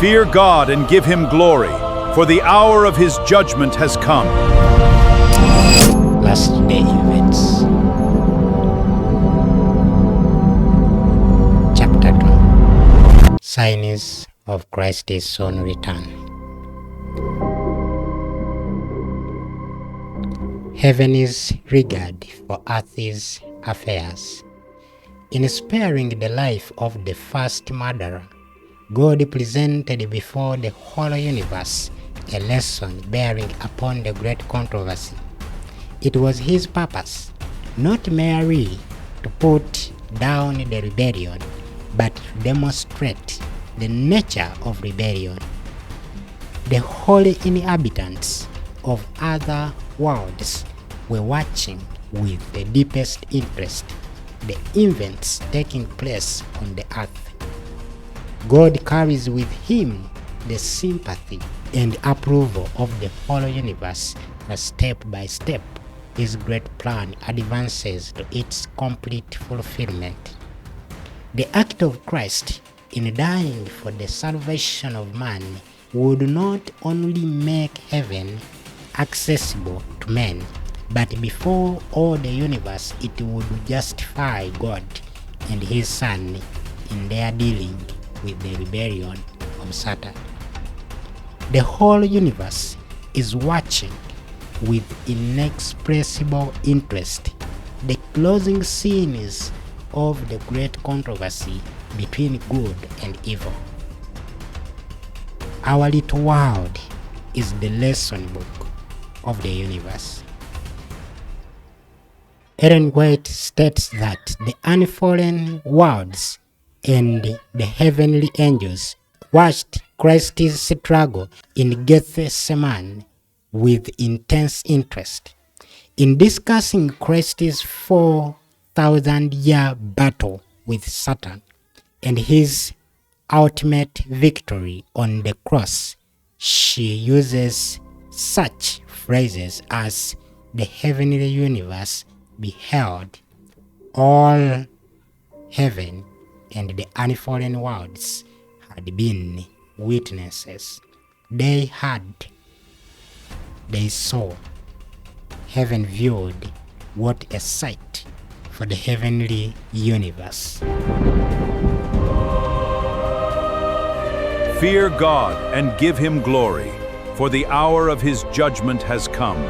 Fear God and give him glory, for the hour of his judgment has come. Last day events. Chapter 2. Signs of Christ's soon return. Heaven's regard for earth's affairs. In sparing the life of the first murderer, God presented before the whole universe a lesson bearing upon the great controversy. It was his purpose not merely to put down the rebellion, but to demonstrate the nature of rebellion. The holy inhabitants of other worlds were watching with the deepest interest the events taking place on the earth. God carries with him the sympathy and approval of the whole universe as step by step his great plan advances to its complete fulfillment. The act of Christ in dying for the salvation of man would not only make heaven accessible to men, but before all the universe it would justify God and his Son in their dealing with the rebellion of Satan. The whole universe is watching with inexpressible interest the closing scenes of the great controversy between good and evil. Our little world is the lesson book of the universe. Ellen White states that the unfallen worlds and the heavenly angels watched Christ's struggle in Gethsemane with intense interest. In discussing Christ's 4,000-year battle with Satan and his ultimate victory on the cross, she uses such phrases as the heavenly universe beheld, all heaven and the unfallen worlds had been witnesses. They heard, they saw. Heaven viewed. What a sight for the heavenly universe. Fear God and give him glory, for the hour of his judgment has come.